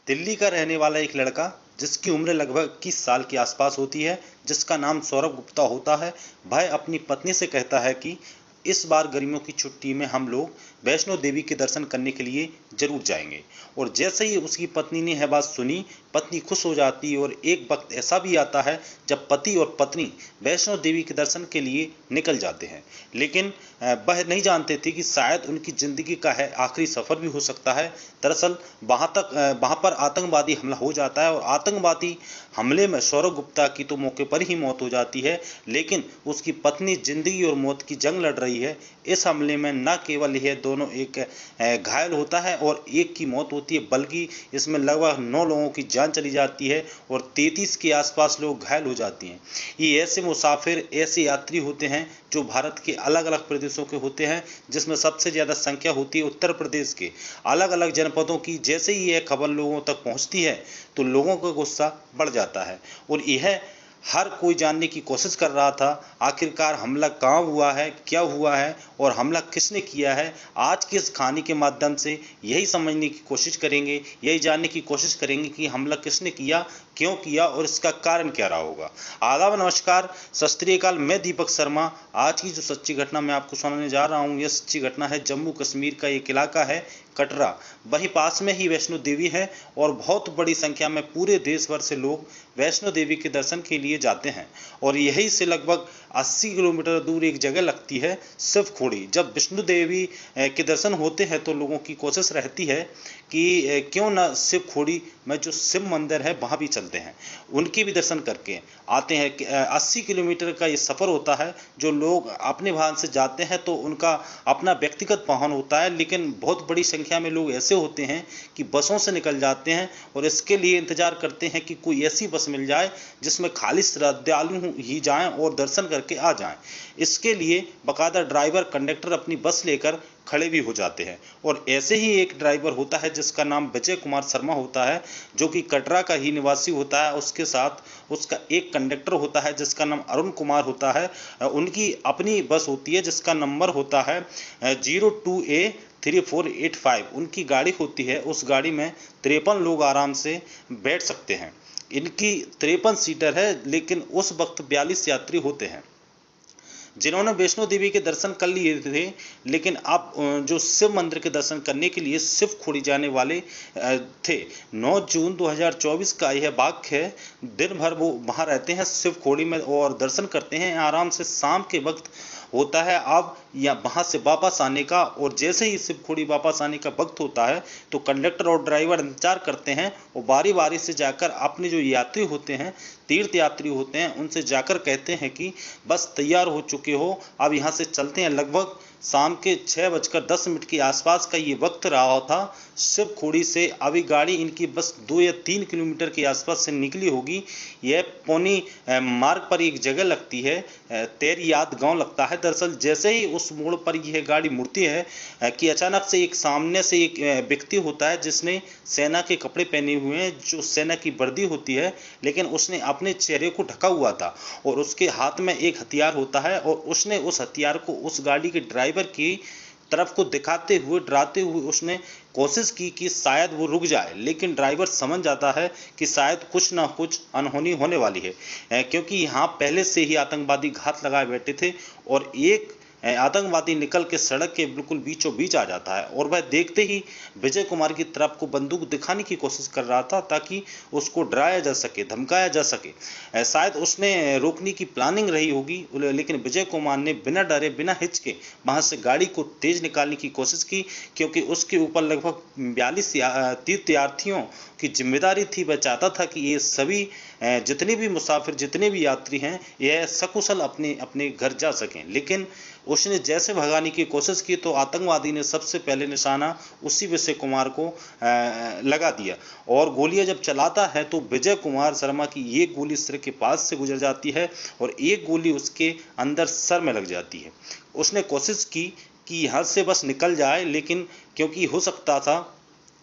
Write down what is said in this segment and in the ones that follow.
दिल्ली का रहने वाला एक लड़का जिसकी उम्र लगभग 21 साल के आसपास होती है, जिसका नाम सौरभ गुप्ता होता है, वह अपनी पत्नी से कहता है कि इस बार गर्मियों की छुट्टी में हम लोग वैष्णो देवी के दर्शन करने के लिए जरूर जाएंगे। और जैसे ही उसकी पत्नी ने यह बात सुनी, पत्नी खुश हो जाती है। और एक वक्त ऐसा भी आता है जब पति और पत्नी वैष्णो देवी के दर्शन के लिए निकल जाते हैं, लेकिन वह नहीं जानते थे कि शायद उनकी ज़िंदगी का है आखिरी सफ़र भी हो सकता है। दरअसल वहाँ पर आतंकवादी हमला हो जाता है और आतंकवादी हमले में सौरभ गुप्ता की तो मौके पर ही मौत हो जाती है, लेकिन उसकी पत्नी ज़िंदगी और मौत की जंग लड़ रही है। इस हमले में न केवल यह दोनों एक घायल होता है और एक की मौत होती है, बल्कि इसमें लगभग 9 लोगों की जान चली जाती है और 33 के आसपास लोग घायल हो जाती हैं। ये ऐसे मुसाफिर, ऐसे यात्री होते हैं जो भारत के अलग अलग प्रदेशों के होते हैं, जिसमें सबसे ज़्यादा संख्या होती है उत्तर प्रदेश के अलग अलग जनपदों की। जैसे ही यह खबर लोगों तक पहुंचती है तो लोगों का गुस्सा बढ़ जाता है और यह हर कोई जानने की कोशिश कर रहा था आखिरकार हमला कहाँ हुआ है, क्या हुआ है और हमला किसने किया है। आज की इस कहानी के माध्यम से यही समझने की कोशिश करेंगे, यही जानने की कोशिश करेंगे कि हमला किसने किया, क्यों किया और इसका कारण क्या रहा होगा। आदाब, नमस्कार, सत श्री अकाल। मैं दीपक शर्मा। आज की जो सच्ची घटना मैं आपको सुनाने जा रहा हूँ, यह सच्ची घटना है जम्मू कश्मीर का एक इलाका है कटरा। वहीं पास में ही वैष्णो देवी है और बहुत बड़ी संख्या में पूरे देश भर से लोग वैष्णो देवी के दर्शन के लिए जाते हैं। और यहीं से लगभग 80 किलोमीटर दूर एक जगह लगती है शिवखोड़ी। जब वैष्णो देवी के दर्शन होते हैं तो लोगों की कोशिश रहती है कि क्यों ना शिवखोड़ी में जो शिव मंदिर है वहाँ भी चलते हैं, उनके भी दर्शन करके आते हैं। 80 किलोमीटर का ये सफ़र होता है। जो लोग अपने वाहन से जाते हैं तो उनका अपना व्यक्तिगत वाहन होता है, लेकिन बहुत बड़ी संख्या में लोग ऐसे होते हैं कि बसों से निकल जाते हैं और इसके लिए इंतज़ार करते हैं कि कोई ऐसी बस मिल जाए जिसमें खाली श्रद्धालु ही जाएं और दर्शन करके आ जाएं। इसके लिए बाकायदा ड्राइवर, कंडक्टर अपनी बस लेकर खड़े भी हो जाते हैं। और ऐसे ही एक ड्राइवर होता है जिसका नाम विजय कुमार शर्मा होता है, जो कि कटरा का ही निवासी होता है। उसके साथ उसका एक कंडक्टर होता है जिसका नाम अरुण कुमार होता है। उनकी अपनी बस होती है जिसका नंबर होता है 02A3485। उनकी गाड़ी होती है, उस गाड़ी में 53 लोग आराम से बैठ सकते हैं। इनकी 53 सीटर है, लेकिन उस वक्त 42 यात्री होते हैं जिन्होंने वैष्णो देवी के दर्शन कर लिए थे। लेकिन अब जो शिव मंदिर के दर्शन करने के लिए शिवखोड़ी जाने वाले थे। 9 जून 2024 का यह वाक्य है। दिन भर वो वहाँ रहते हैं शिवखोड़ी में और दर्शन करते हैं आराम से। शाम के वक्त होता है अब या वहाँ से वापस आने का, और जैसे ही शिवखोड़ी वापस आने का वक्त होता है तो कंडक्टर और ड्राइवर इंतजार करते हैं और बारी बारी से जाकर अपने जो यात्री होते हैं, तीर्थ यात्री होते हैं, उनसे जाकर कहते हैं कि बस तैयार हो चुके हो, अब यहाँ से चलते हैं। लगभग शाम के 6:10 के आसपास का ये वक्त रहा था। शिवखोड़ी से अभी गाड़ी इनकी बस 2 या 3 किलोमीटर के आसपास से निकली होगी। यह पौनी मार्ग पर एक जगह लगती है, तेरियाद गांव लगता है। दरअसल जैसे ही उस मोड़ पर यह गाड़ी मुड़ती है कि अचानक से एक सामने से एक व्यक्ति होता है जिसने सेना के कपड़े पहने हुए हैं, जो सेना की वर्दी होती है, लेकिन उसने अपने चेहरे को ढका हुआ था और उसके हाथ में एक हथियार होता है। और उसने उस हथियार को उस गाड़ी के ड्राइवर की तरफ को दिखाते हुए, डराते हुए उसने कोशिश की कि शायद वो रुक जाए, लेकिन ड्राइवर समझ जाता है कि शायद कुछ ना कुछ अनहोनी होने वाली है, क्योंकि यहाँ पहले से ही आतंकवादी घात लगाए बैठे थे। और एक आतंकवादी निकल के सड़क के बिल्कुल बीचों बीच आ जाता है और वह देखते ही विजय कुमार की तरफ को बंदूक दिखाने की कोशिश कर रहा था ताकि उसको डराया जा सके, धमकाया जा सके। शायद उसने रोकने की प्लानिंग रही होगी, लेकिन विजय कुमार ने बिना डरे, बिना हिचके वहां से गाड़ी को तेज निकालने की कोशिश की, क्योंकि उसके ऊपर लगभग 42 तीर्थयात्रियों की जिम्मेदारी थी। वह चाहता था कि ये सभी जितने भी मुसाफिर, जितने भी यात्री हैं, यह सकुशल अपने अपने घर जा सकें। लेकिन उसने जैसे भगाने की कोशिश की तो आतंकवादी ने सबसे पहले निशाना उसी विजय कुमार को लगा दिया। और गोलियां जब चलाता है तो विजय कुमार शर्मा की एक गोली सिर के पास से गुजर जाती है और एक गोली उसके अंदर सर में लग जाती है। उसने कोशिश की कि यहाँ से बस निकल जाए, लेकिन क्योंकि हो सकता था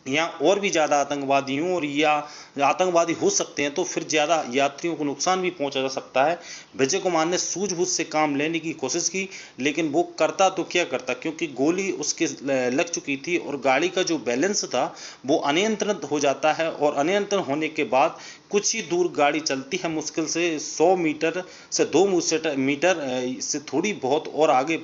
या और भी ज़्यादा आतंकवादी हों और या आतंकवादी हो सकते हैं, तो फिर ज़्यादा यात्रियों को नुकसान भी पहुंचा जा सकता है। विजय कुमार ने सूझबूझ से काम लेने की कोशिश की, लेकिन वो करता तो क्या करता, क्योंकि गोली उसके लग चुकी थी और गाड़ी का जो बैलेंस था वो अनियंत्रित हो जाता है, और अनियंत्रण होने के बाद कुछ ही दूर गाड़ी चलती है, मुश्किल से 100 मीटर से 2 मीटर से थोड़ी बहुत और आगे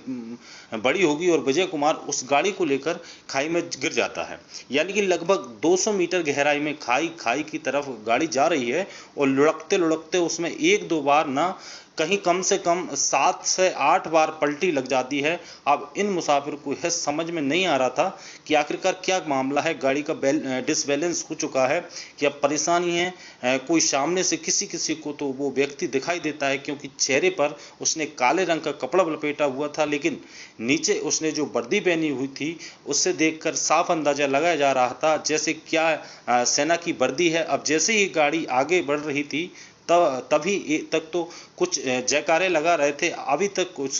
बड़ी होगी, और विजय कुमार उस गाड़ी को लेकर खाई में गिर जाता है। यानी कि लगभग 200 मीटर गहराई में खाई की तरफ गाड़ी जा रही है, और लुढ़कते लुढ़कते उसमें एक दो बार ना कहीं कम से कम 7 से 8 बार पलटी लग जाती है। अब इन मुसाफिर को यह समझ में नहीं आ रहा था कि आखिरकार क्या मामला है, गाड़ी का डिसबैलेंस हो चुका है, क्या परेशानी है। कोई सामने से किसी को तो वो व्यक्ति दिखाई देता है, क्योंकि चेहरे पर उसने काले रंग का कपड़ा लपेटा हुआ था, लेकिन नीचे उसने जो वर्दी पहनी हुई थी उससे देखकर साफ अंदाजा लगाया जा रहा था जैसे क्या सेना की वर्दी है। अब जैसे ही गाड़ी आगे बढ़ रही थी तभी तक तो कुछ जयकारे लगा रहे थे, अभी तक कुछ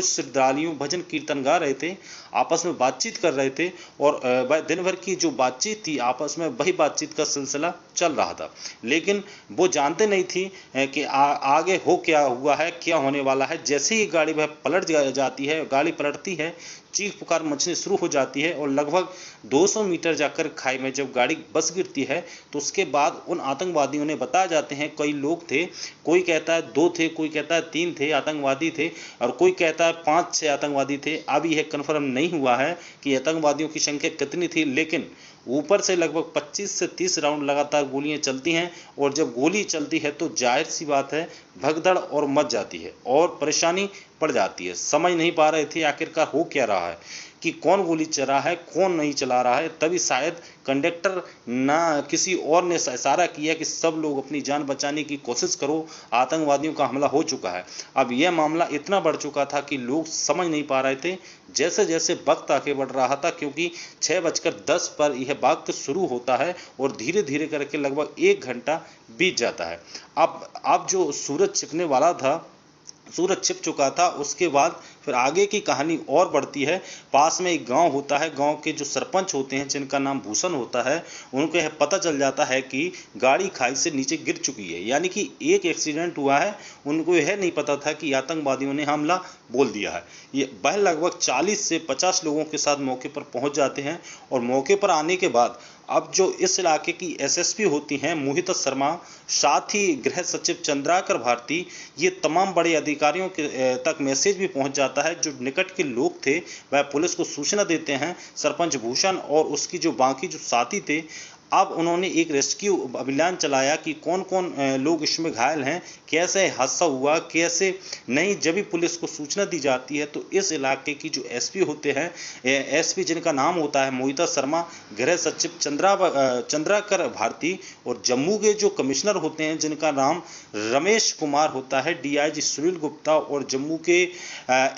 श्रद्धालुओं भजन कीर्तन गा रहे थे, आपस में बातचीत कर रहे थे, और दिन भर की जो बातचीत थी आपस में वही बातचीत का सिलसिला चल रहा था। लेकिन वो जानते नहीं थी कि आगे हो क्या हुआ है, क्या होने वाला है। जैसे ही गाड़ी वह पलट जाती है, गाड़ी पलटती है, चीख पुकार मचनी शुरू हो जाती है, और लगभग 200 मीटर जाकर खाई में जब गाड़ी बस गिरती है, तो उसके बाद उन आतंकवादियों ने बताया जाते हैं, कई लोग थे, कोई कहता है 2 थे, कोई कहता है 3 थे आतंकवादी थे, और कोई कहता है 5-6 आतंकवादी थे। अब यह कन्फर्म नहीं हुआ है कि आतंकवादियों की संख्या कितनी थी, लेकिन ऊपर से लगभग 25 से 30 राउंड लगातार गोलियां चलती हैं, और जब गोली चलती है तो जाहिर सी बात है भगदड़ और मच जाती है और परेशानी पड़ जाती है। समझ नहीं पा रहे थे आखिरकार हो क्या रहा है, कि कौन गोली चला है कौन नहीं चला रहा है। तभी शायद कंडक्टर ना किसी और ने इशारा किया कि सब लोग अपनी जान बचाने की कोशिश करो, आतंकवादियों का हमला हो चुका है। अब यह मामला इतना बढ़ चुका था कि लोग समझ नहीं पा रहे थे। जैसे जैसे वक्त आगे बढ़ रहा था, क्योंकि 6:10 पर यह वक्त शुरू होता है और धीरे धीरे करके लगभग 1 घंटा बीत जाता है। अब जो सूरज छिपने वाला था, सूरज छिप चुका था। उसके बाद फिर आगे की कहानी और बढ़ती है। पास में एक गांव होता है, गांव के जो सरपंच होते हैं जिनका नाम भूषण होता है, उनको यह पता चल जाता है कि गाड़ी खाई से नीचे गिर चुकी है, यानी कि एक एक्सीडेंट हुआ है। उनको यह नहीं पता था कि आतंकवादियों ने हमला बोल दिया है। ये वह लगभग 40 से 50 लोगों के साथ मौके पर पहुंच जाते हैं, और मौके पर आने के बाद अब जो इस इलाके की एसएसपी होती हैं मोहिता शर्मा, साथ ही गृह सचिव चंद्राकर भारती, ये तमाम बड़े अधिकारियों के तक मैसेज भी पहुंच जाता है। जो निकट के लोग थे वह पुलिस को सूचना देते हैं, सरपंच भूषण और उसकी जो बाकी जो साथी थे। अब उन्होंने एक रेस्क्यू अभियान चलाया कि कौन कौन लोग इसमें घायल हैं, कैसे हादसा हुआ, कैसे नहीं। जब भी पुलिस को सूचना दी जाती है तो इस इलाके की जो एसपी होते हैं, एसपी जिनका नाम होता है मोहिता शर्मा, गृह सचिव चंद्राकर भारती, और जम्मू के जो कमिश्नर होते हैं जिनका नाम रमेश कुमार होता है, डीआईजी सुनील गुप्ता, और जम्मू के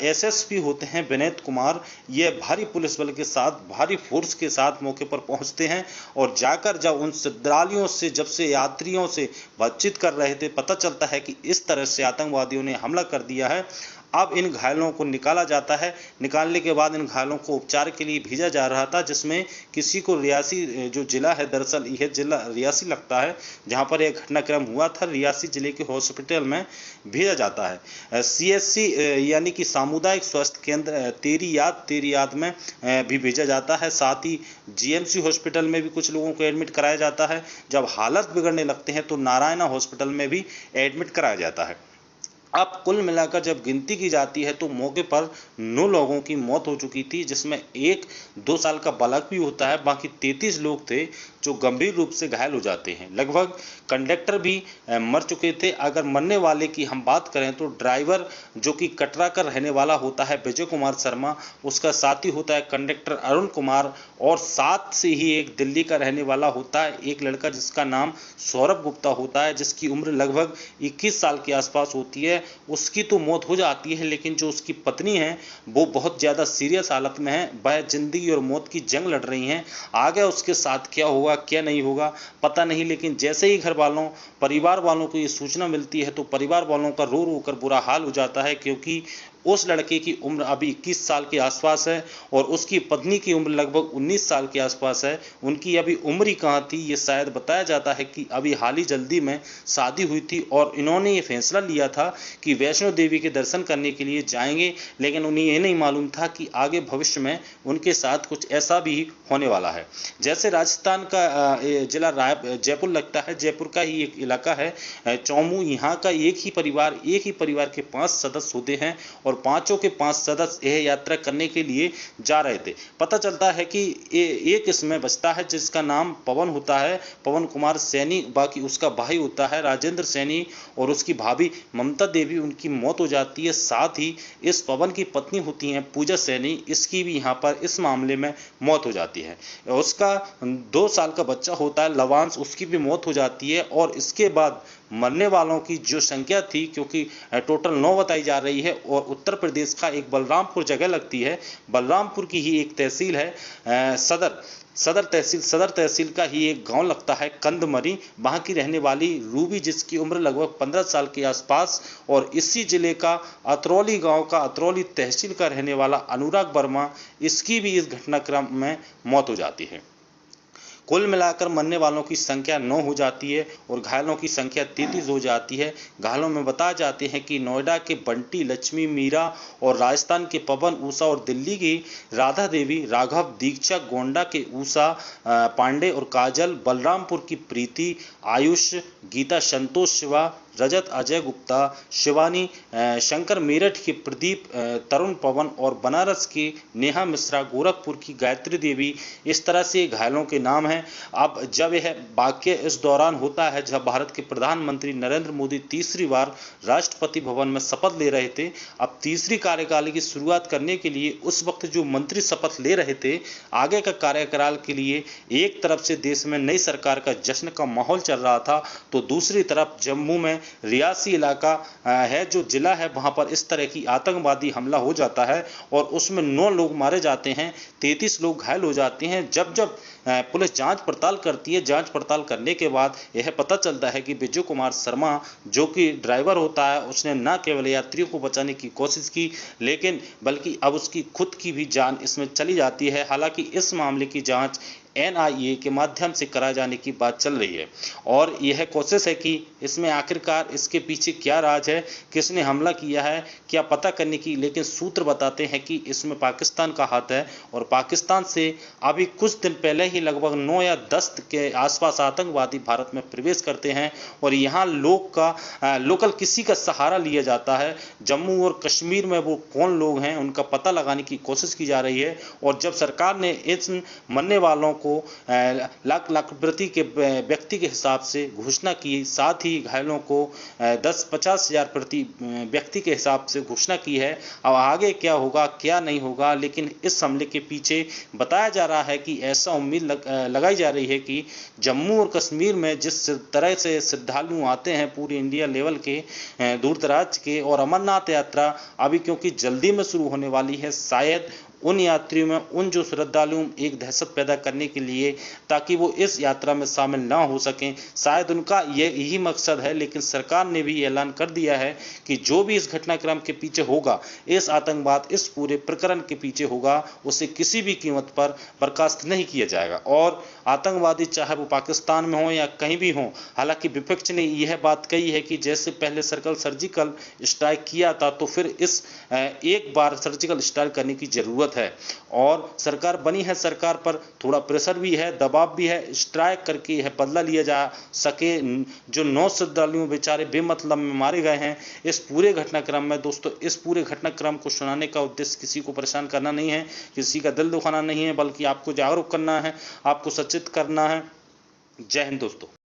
एसएसपी होते हैं विनीत कुमार, ये भारी पुलिस बल के साथ, भारी फोर्स के साथ मौके पर पहुंचते हैं। और जाकर जब उन श्रद्धालुओं से, जब से यात्रियों से बातचीत कर रहे थे, पता चलता है कि इस तरह से आतंकवादियों ने हमला कर दिया है। अब इन घायलों को निकाला जाता है। निकालने के बाद इन घायलों को उपचार के लिए भेजा जा रहा था, जिसमें किसी को रियासी, जो जिला है दरअसल यह जिला रियासी लगता है जहां पर यह घटनाक्रम हुआ था, रियासी जिले के हॉस्पिटल में भेजा जाता है। सीएससी यानी कि सामुदायिक स्वास्थ्य केंद्र तेरी याद में भी भेजा जाता है। साथ ही जीएमसी हॉस्पिटल में भी कुछ लोगों को एडमिट कराया जाता है। जब हालत बिगड़ने लगते हैं तो नारायणा हॉस्पिटल में भी एडमिट कराया जाता है। अब कुल मिलाकर जब गिनती की जाती है तो मौके पर 9 लोगों की मौत हो चुकी थी, जिसमें एक 2 साल का बालक भी होता है। बाकी 33 लोग थे जो गंभीर रूप से घायल हो जाते हैं। लगभग कंडक्टर भी मर चुके थे। अगर मरने वाले की हम बात करें तो ड्राइवर जो कि कटरा का रहने वाला होता है विजय कुमार शर्मा, उसका साथी होता है कंडक्टर अरुण कुमार, और साथ से ही एक दिल्ली का रहने वाला होता है एक लड़का जिसका नाम सौरभ गुप्ता होता है, जिसकी उम्र लगभग 21 साल के आसपास होती है। उसकी तो मौत हो जाती है, लेकिन जो उसकी पत्नी है वो बहुत ज़्यादा सीरियस हालत में है। वह जिंदगी और मौत की जंग लड़ रही हैं। आगे उसके साथ क्या होगा क्या नहीं होगा पता नहीं, लेकिन जैसे ही घर वालों, परिवार वालों को ये सूचना मिलती है तो परिवार वालों का रो रो कर बुरा हाल हो जाता है, क्योंकि उस लड़के की उम्र अभी 21 साल के आसपास है और उसकी पत्नी की उम्र लगभग 19 साल के आसपास है। उनकी अभी उम्र ही कहाँ थी, ये शायद बताया जाता है कि अभी हाल ही जल्दी में शादी हुई थी और इन्होंने ये फैसला लिया था कि वैष्णो देवी के दर्शन करने के लिए जाएंगे, लेकिन उन्हें ये नहीं मालूम था कि आगे भविष्य में उनके साथ कुछ ऐसा भी होने वाला है। जैसे राजस्थान का जिला जयपुर लगता है, जयपुर का ही एक इलाका है चौमू। यहाँ का एक ही परिवार के 5 सदस्य होते हैं और पांचों के 5 सदस्य यह यात्रा करने के लिए जा रहे थे। पता चलता है कि एक इसमें बचता है जिसका नाम पवन होता है, पवन कुमार सैनी। बाकी उसका भाई होता है राजेंद्र सैनी और उसकी भाभी ममता देवी, उनकी मौत हो जाती है। साथ ही इस पवन की पत्नी होती हैं पूजा सैनी, इसकी भी यहाँ पर इस मामले में मौत हो जाती है। उसका 2 साल का बच्चा होता है लवांश, उसकी भी मौत हो जाती है। और इसके बाद मरने वालों की जो संख्या थी, क्योंकि टोटल 9 बताई जा रही है और उत्तर प्रदेश का एक बलरामपुर जगह लगती है, बलरामपुर की ही एक तहसील है सदर तहसील का ही एक गांव लगता है कंदमरी। वहां की रहने वाली रूबी, जिसकी उम्र लगभग 15 साल के आसपास, और इसी जिले का अतरौली गांव का अतरौली तहसील का रहने वाला अनुराग वर्मा, इसकी भी इस घटनाक्रम में मौत हो जाती है। कुल मिलाकर मरने वालों की संख्या 9 हो जाती है और घायलों की संख्या 33 हो जाती है। घायलों में बताए जाते हैं कि नोएडा के बंटी, लक्ष्मी, मीरा और राजस्थान के पवन, उषा और दिल्ली की राधा देवी, राघव, दीक्षा, गोंडा के उषा पांडे और काजल, बलरामपुर की प्रीति, आयुष, गीता, संतोष, शिवा, रजत, अजय गुप्ता, शिवानी, शंकर, मेरठ के प्रदीप, तरुण, पवन और बनारस की नेहा मिश्रा, गोरखपुर की गायत्री देवी। इस तरह से घायलों के नाम हैं। अब जब यह वाक्य इस दौरान होता है जब भारत के प्रधानमंत्री नरेंद्र मोदी तीसरी बार राष्ट्रपति भवन में शपथ ले रहे थे। अब तीसरी कार्यकाल की शुरुआत करने के लिए उस वक्त जो मंत्री शपथ ले रहे थे आगे का कार्यकाल के लिए, एक तरफ से देश में नई सरकार का जश्न का माहौल चल रहा था, तो दूसरी तरफ जम्मू में रियासी इलाका है जो जिला है, वहां पर इस तरह की आतंकवादी हमला हो जाता है और उसमें 9 लोग मारे जाते हैं, 33 लोग घायल हो जाते हैं। जब पुलिस जांच पड़ताल करती है, जांच पड़ताल करने के बाद यह पता चलता है कि विजय कुमार शर्मा, जो कि ड्राइवर होता है, उसने न केवल यात्रियों को बचाने की कोशिश की लेकिन बल्कि अब उसकी खुद की भी जान इसमें चली जाती है। हालांकि इस मामले की जांच NIA के माध्यम से कराए जाने की बात चल रही है और यह कोशिश है कि इसमें आखिरकार इसके पीछे क्या राज है, किसने हमला किया है, क्या पता करने की। लेकिन सूत्र बताते हैं कि इसमें पाकिस्तान का हाथ है और पाकिस्तान से अभी कुछ दिन पहले ही लगभग 9 या 10 के आसपास आतंकवादी भारत में प्रवेश करते हैं और यहाँ लोकल किसी का सहारा लिया जाता है। जम्मू और कश्मीर में वो कौन लोग हैं उनका पता लगाने की कोशिश की जा रही है और जब सरकार ने इस मरने वालों को लाख प्रति के व्यक्ति के हिसाब से घोषणा की, साथ ही घायलों को 10-50 हज़ार प्रति व्यक्ति के हिसाब से घोषणा की है। अब आगे क्या होगा क्या नहीं होगा, लेकिन इस हमले के पीछे बताया जा रहा है कि ऐसा उम्मीद लगाई जा रही है कि जम्मू और कश्मीर में जिस तरह से श्रद्धालु आते हैं पूरे इंडिया लेवल के, दूर दराज के, और अमरनाथ यात्रा अभी क्योंकि जल्दी में शुरू होने वाली है, शायद उन यात्रियों में, उन जो श्रद्धालुओं एक दहशत पैदा करने के लिए ताकि वो इस यात्रा में शामिल ना हो सकें, शायद उनका यही मकसद है। लेकिन सरकार ने भी ऐलान कर दिया है कि जो भी इस घटनाक्रम के पीछे होगा, इस आतंकवाद, इस पूरे प्रकरण के पीछे होगा, उसे किसी भी कीमत पर बर्खास्त नहीं किया जाएगा। और आतंकवादी चाहे वो पाकिस्तान में हो या कहीं भी हो, हालांकि विपक्ष ने यह बात कही है कि जैसे पहले सर्जिकल स्ट्राइक किया था तो फिर इस एक बार सर्जिकल स्ट्राइक करने की जरूरत है और सरकार बनी है, सरकार पर थोड़ा प्रेशर भी है, दबाव भी है, स्ट्राइक करके यह बदला लिया जा सके। जो 9 श्रद्धालुओं बेचारे बेमतलब में मारे गए हैं इस पूरे घटनाक्रम में। दोस्तों, इस पूरे घटनाक्रम को सुनाने का उद्देश्य किसी को परेशान करना नहीं है, किसी का दिल दुखाना नहीं है, बल्कि आपको जागरूक करना है, आपको सचेत करना है। जय हिंद दोस्तों।